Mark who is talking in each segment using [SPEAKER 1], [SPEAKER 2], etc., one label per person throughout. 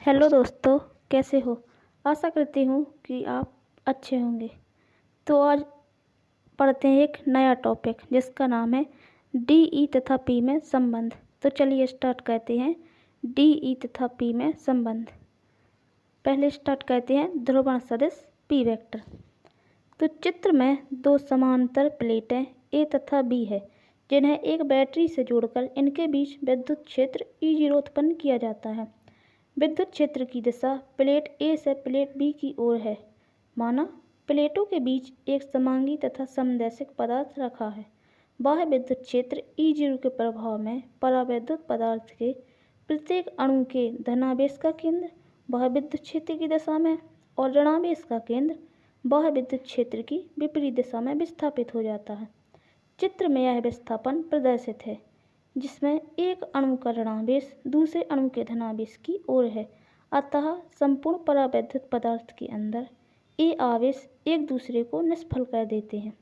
[SPEAKER 1] Hello दोस्तों, कैसे हो। आशा करती हूँ कि आप अच्छे होंगे। तो आज पढ़ते हैं एक नया टॉपिक जिसका नाम है डी ई तथा पी में संबंध। तो चलिए स्टार्ट करते हैं डी ई तथा पी में संबंध। पहले स्टार्ट करते हैं ध्रुवण सदिश पी वेक्टर। तो चित्र में दो समांतर प्लेटें ए तथा बी है जिन्हें एक बैटरी से जोड़कर इनके बीच विद्युत क्षेत्र E0 उत्पन्न किया जाता है। विद्युत क्षेत्र की दिशा प्लेट ए से प्लेट बी की ओर है। माना प्लेटों के बीच एक समांगी तथा समदैशिक पदार्थ रखा है। बाह्य विद्युत क्षेत्र E0 के प्रभाव में परावैद्युत पदार्थ के प्रत्येक अणु के धनावेश का केंद्र बाह्य विद्युत क्षेत्र की दिशा में और ऋणावेश का केंद्र बाह्य विद्युत क्षेत्र की विपरीत दिशा में विस्थापित हो जाता है। चित्र में यह विस्थापन प्रदर्शित है जिसमें एक अणु का ऋणावेश दूसरे अणु के धनावेश की ओर है। अतः संपूर्ण परावैद्युत पदार्थ के अंदर ए आवेश एक दूसरे को निष्फल कर देते हैं,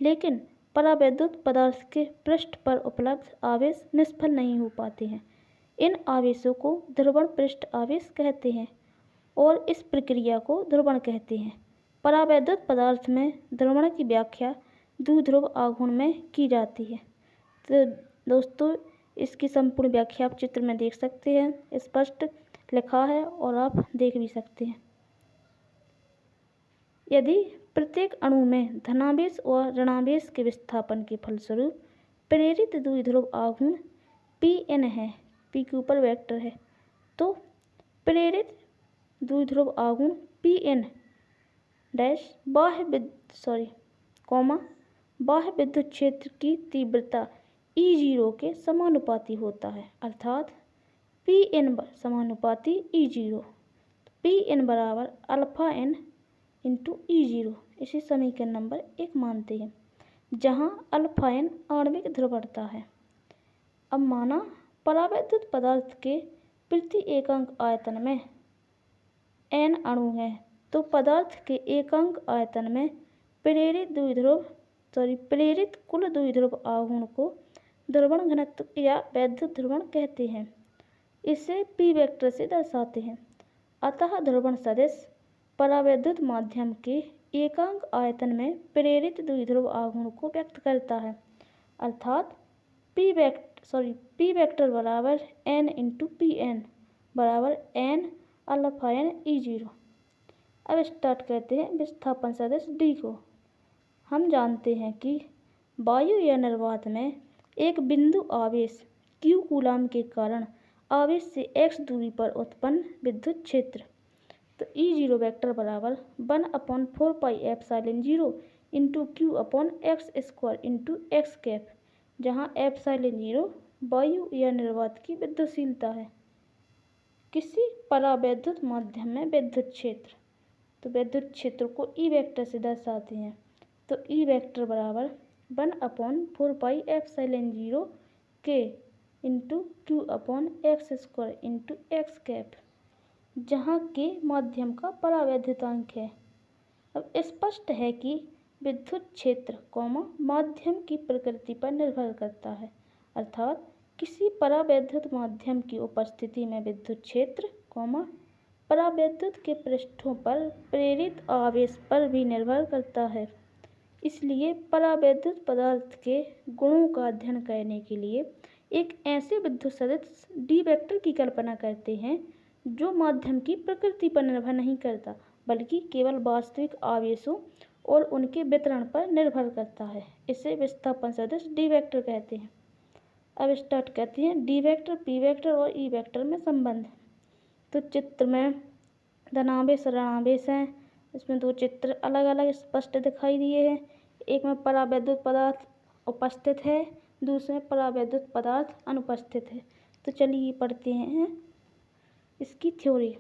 [SPEAKER 1] लेकिन परावैद्युत पदार्थ के पृष्ठ पर उपलब्ध आवेश निष्फल नहीं हो पाते हैं। इन आवेशों को ध्रुवण पृष्ठ आवेश कहते हैं और इस प्रक्रिया को ध्रुवण कहते हैं। परावैद्युत पदार्थ में ध्रुवण की व्याख्या द्विध्रुव आघूर्ण में की जाती है। तो दोस्तों, इसकी संपूर्ण व्याख्या आप चित्र में देख सकते हैं, स्पष्ट लिखा है और आप देख भी सकते हैं। यदि प्रत्येक अणु में धनावेश और ऋणावेश के विस्थापन के फलस्वरूप प्रेरित द्विध्रुव आघूर्ण Pn है, P के ऊपर वेक्टर है, तो प्रेरित द्विध्रुव आघूर्ण Pn डैश बाह्य विद्युत क्षेत्र की तीव्रता E0 के समानुपाती होता है, अर्थात Pn समानुपाती E0। Pn बराबर अल्फा n इंटू E0। इसे समीकरण नंबर 1 मानते हैं, जहाँ अल्फा n आणविक ध्रुवणता है। अब माना परावैद्युत पदार्थ के प्रति एकांक आयतन में n अणु हैं, तो पदार्थ के एकांक आयतन में प्रेरित कुल द्विध्रुव आघूर्ण को ध्रुवण घनत्व या वैद्युत ध्रुवण कहते हैं। इसे पी वेक्टर से दर्शाते हैं। अतः ध्रुवण सदिश परावैद्युत माध्यम के एकांक आयतन में प्रेरित द्विध्रुव आघूर्ण को व्यक्त करता है, अर्थात पी वेक्टर बराबर n इंटू Pn बराबर n अल्फा n E0। अब स्टार्ट करते हैं विस्थापन सदिश D को। हम जानते हैं कि वायु या निर्वात में एक बिंदु आवेश q कूलाम के कारण आवेश से x दूरी पर उत्पन्न विद्युत क्षेत्र, तो E0 वेक्टर बराबर 1/4πε0 into Q upon x square into x cap, जहाँ ε0 वायु या निर्वात की विद्युतशीलता है। किसी परावैद्युत माध्यम में विद्युत क्षेत्र, तो विद्युत क्षेत्र को E वेक्टर से दर्शाते हैं, तो E वेक्टर बराबर 1/4πε0 के into Q upon x square into x cap, जहाँ के माध्यम का परावैद्युतांक है। अब स्पष्ट है कि विद्युत क्षेत्र माध्यम की प्रकृति पर निर्भर करता है, अर्थात किसी परावैद्युत माध्यम की उपस्थिति में विद्युत क्षेत्र परावैद्युत के पृष्ठों पर प्रेरित आवेश पर भी निर्भर करता है। इसलिए परावैद्युत पदार्थ के गुणों का अध्ययन करने के लिए एक ऐसे विद्युत सदिश डी वेक्टर की कल्पना करते हैं जो माध्यम की प्रकृति पर निर्भर नहीं करता, बल्कि केवल वास्तविक आवेशों और उनके वितरण पर निर्भर करता है। इसे विस्थापन सदिश डी वेक्टर कहते हैं। अब स्टार्ट करते हैं डी वेक्टर, पी वेक्टर और ई वेक्टर में संबंध। तो चित्र में धनावेश ऋणावेश हैं। इसमें दो चित्र अलग अलग स्पष्ट दिखाई दिए हैं। एक में परावैद्युत पदार्थ उपस्थित है, दूसरे में परावैद्युत पदार्थ अनुपस्थित है। तो चलिए पढ़ते हैं इसकी थ्योरी।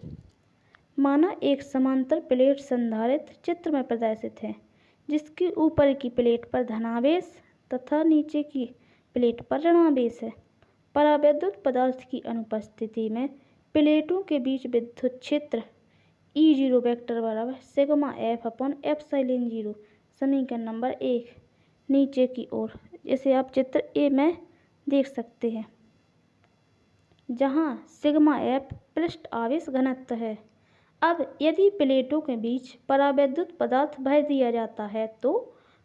[SPEAKER 1] माना एक समांतर प्लेट संधारित्र चित्र में प्रदर्शित है, जिसके ऊपर की प्लेट पर धनावेश तथा नीचे की प्लेट पर ऋणावेश है। परावैद्युत पदार्थ की अनुपस्थिति में प्लेटों के बीच विद्युत क्षेत्र E0 वेक्टर बराबर सिग्मा F अपॉन ε0, समीकरण नंबर 1 नीचे की ओर, इसे आप चित्र ए में देख सकते हैं, जहाँ सिग्मा F पृष्ठ आवेश घनत्व है। अब यदि प्लेटों के बीच परावैद्युत पदार्थ भर दिया जाता है तो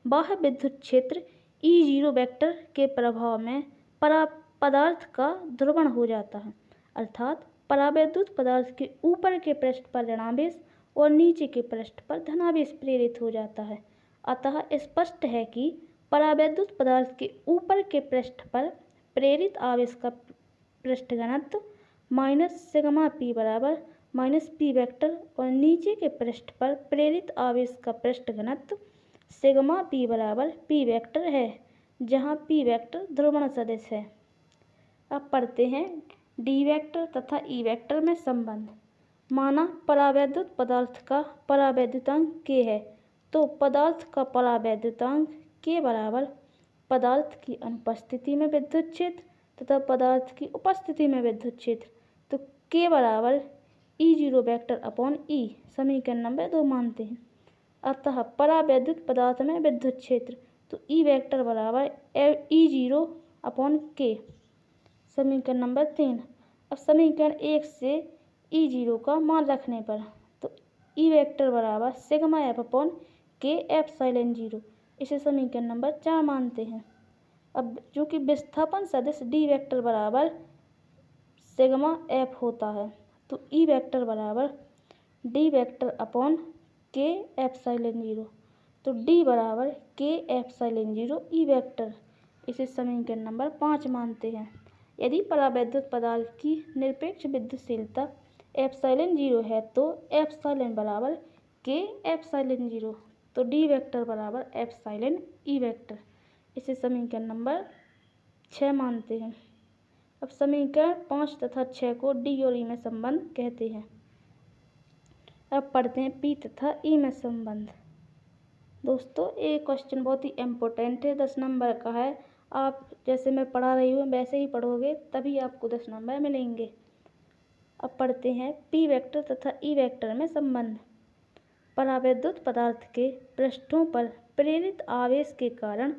[SPEAKER 1] बाह्य विद्युत क्षेत्र E0 वेक्टर के प्रभाव में पदार्थ का ध्रुवण हो जाता है, अर्थात परावैद्युत पदार्थ के ऊपर के पृष्ठ पर ऋणावेश और नीचे के पृष्ठ पर धनावेश प्रेरित हो जाता है। अतः स्पष्ट है कि परावैद्युत पदार्थ के ऊपर के पृष्ठ पर प्रेरित आवेश का पृष्ठ घनत्व माइनस सिग्मा पी बराबर माइनस पी वेक्टर और नीचे के पृष्ठ पर प्रेरित आवेश का पृष्ठ घनत्व सिग्मा पी बराबर पी वेक्टर है, जहाँ पी वेक्टर ध्रुवण सदिश है। अब पढ़ते हैं डी वेक्टर तथा ई वेक्टर में संबंध। माना परावैद्युत पदार्थ का परावैद्युतांक k है, तो पदार्थ का परावैद्युतांक k बराबर पदार्थ की अनुपस्थिति में विद्युत क्षेत्र तथा पदार्थ की उपस्थिति में विद्युत क्षेत्र, तो k बराबर E0 वेक्टर अपॉन E समीकरण नंबर 2 मानते हैं। अतः परावैद्युत पदार्थ में विद्युत क्षेत्र, तो E वेक्टर बराबर E0 अपॉन k समीकरण नंबर 3। अब समीकरण 1 से E0 का मान रखने पर तो E वेक्टर बराबर सिग्मा एफ अपॉन के एप्सिलॉन 0, इसे समीकरण नंबर 4 मानते हैं। अब जो कि विस्थापन सदिश D वेक्टर बराबर सिग्मा एफ होता है, तो E वेक्टर बराबर D वेक्टर अपॉन के एप्सिलॉन 0, तो D बराबर के एप्सिलॉन 0 E वेक्टर, इसे समीकरण नंबर 5 मानते हैं। यदि परावैद्युत पदार्थ की निरपेक्ष विद्युतशीलता एप्सिलॉन 0 है तो एप्सिलॉन बराबर के एप्सिलॉन 0, तो डी वेक्टर बराबर एप्सिलॉन ई वेक्टर, इसे समीकरण नंबर 6 मानते हैं। अब समीकरण 5 तथा 6 को डी और ई में संबंध कहते हैं। अब पढ़ते हैं पी तथा ई में संबंध। दोस्तों ये क्वेश्चन बहुत ही इम्पोर्टेंट है, 10 नंबर का है। आप जैसे मैं पढ़ा रही हूँ वैसे ही पढ़ोगे तभी आपको 10 नंबर मिलेंगे। अब पढ़ते हैं पी वेक्टर तथा ई वेक्टर में संबंध। परावैद्युत पदार्थ के पृष्ठों पर प्रेरित आवेश के कारण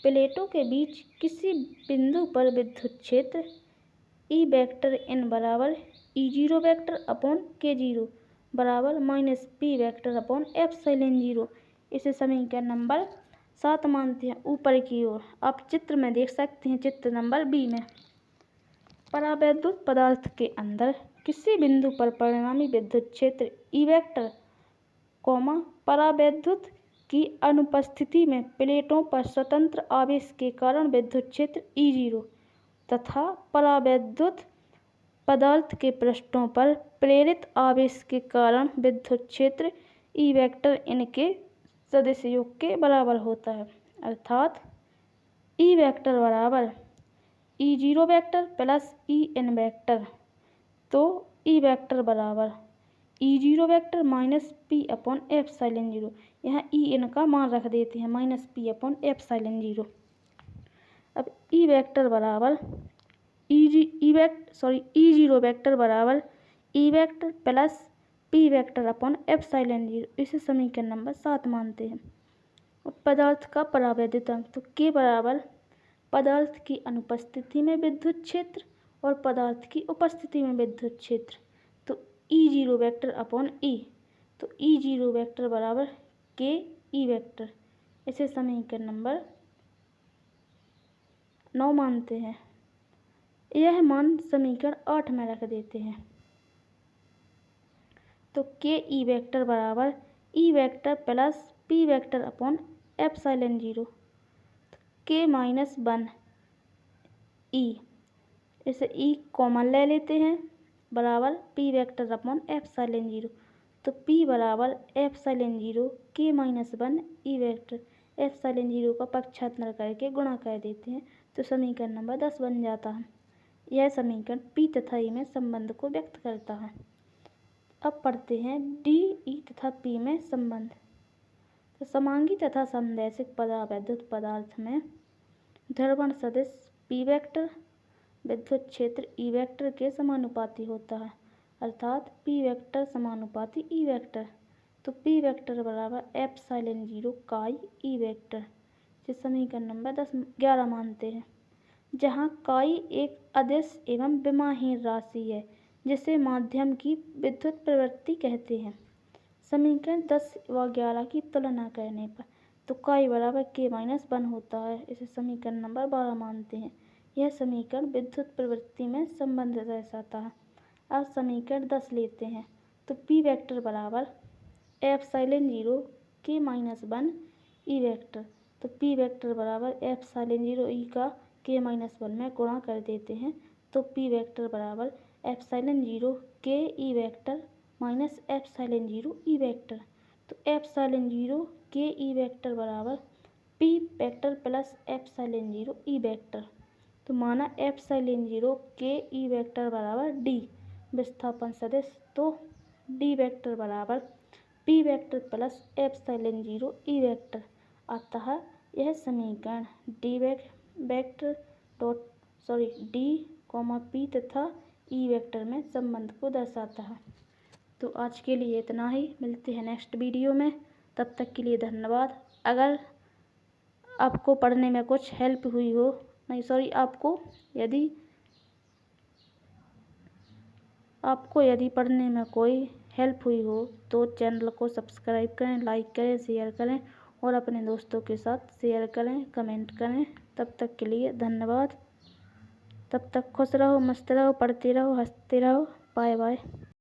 [SPEAKER 1] प्लेटों के बीच किसी बिंदु पर विद्युत क्षेत्र ई वेक्टर इन बराबर E0 वेक्टर अपॉन K0 बराबर minus P vector upon epsilon 0, इसे समीकरण नंबर 7 मानते हैं। ऊपर की ओर आप चित्र में देख सकते हैं, चित्र नंबर बी में परावैद्युत पदार्थ के अंदर किसी बिंदु पर परिणामी विद्युत क्षेत्र ई वेक्टर परावैद्युत की अनुपस्थिति में प्लेटों पर स्वतंत्र आवेश के कारण विद्युत क्षेत्र E0 तथा परावैद्युत पदार्थ के पृष्ठों पर प्रेरित आवेश के कारण विद्युत क्षेत्र ई वेक्टर इनके सदिश योग के बराबर होता है, अर्थात ई वेक्टर बराबर E0 vector plus EN vector, तो ई वेक्टर बराबर E0 vector minus P upon epsilon 0, यहाँ EN का मान रख देते हैं माइनस पी अपॉन एप्सिलॉन 0। अब ई वेक्टर बराबर E0 वेक्टर बराबर E vector plus P vector upon epsilon 0, इसे समीकरण नंबर 7 मानते हैं। पदार्थ का परावैद्युतांक, तो के बराबर पदार्थ की अनुपस्थिति में विद्युत क्षेत्र और पदार्थ की उपस्थिति में विद्युत क्षेत्र, तो E0 वेक्टर अपॉन E, तो E0 वेक्टर बराबर के ई वेक्टर, इसे समीकरण नंबर 9 मानते हैं। यह मान समीकरण 8 में रख देते हैं, तो के ई वेक्टर बराबर E vector plus P vector upon epsilon 0, के माइनस 1 ई, इसे ई कॉमन ले लेते हैं बराबर पी वेक्टर अपॉन एप्सिलॉन 0, तो पी बराबर एप्सिलॉन 0 के माइनस 1 ई वेक्टर, एप्सिलॉन 0 का पक्षांतर करके गुणा कर देते हैं, तो समीकरण नंबर 10 बन जाता है। यह समीकरण पी तथा ई में संबंध को व्यक्त करता है। अब पढ़ते हैं डी ई तथा पी में संबंध। तो समांगी तथा समदैशिक परावैद्युत पदार्थ में ध्रुवण सदिश पी वेक्टर विद्युत क्षेत्र ई वेक्टर के समानुपाती होता है, अर्थात पी वेक्टर समानुपाती ई वेक्टर, तो पी वेक्टर बराबर एप्सिलॉन 0 काई ई वेक्टर, जिस समीकरण नंबर 11 मानते हैं। जहाँ काई एक अदिश एवं विमाहीन राशि है जिसे माध्यम की विद्युत प्रवृत्ति कहते हैं। समीकरण 10 व 11 की तुलना करने पर तो काई बराबर k-1 होता है। इसे समीकरण नंबर 12 मानते हैं। यह समीकरण विद्युत प्रवृत्ति में संबंध दर्शाता है। अब समीकरण 10 लेते हैं तो p वेक्टर बराबर ε0 k-1 ई वेक्टर। तो p वेक्टर बराबर ε0 ई का k-1 में गुणा कर देते हैं तो p वेक्टर बराबर ε0 k E vector minus ε0 E vector. तो ε0 k ई वेक्टर बराबर p vector plus ε0 E vector. तो माना ε0 k ई वेक्टर बराबर d विस्थापन सदिश। तो d वेक्टर बराबर p vector plus ε0 E vector. अतः यह समीकरण d p तथा ई वेक्टर में संबंध को दर्शाता है। तो आज के लिए इतना ही, मिलते हैं नेक्स्ट वीडियो में। तब तक के लिए धन्यवाद। अगर आपको पढ़ने में कुछ हेल्प हुई हो, यदि पढ़ने में कोई हेल्प हुई हो तो चैनल को सब्सक्राइब करें, लाइक करें, शेयर करें और अपने दोस्तों के साथ शेयर करें, कमेंट करें। तब तक के लिए धन्यवाद। तब तक खुश रहो, मस्त रहो, पढ़ते रहो, हंसते रहो। Bye bye.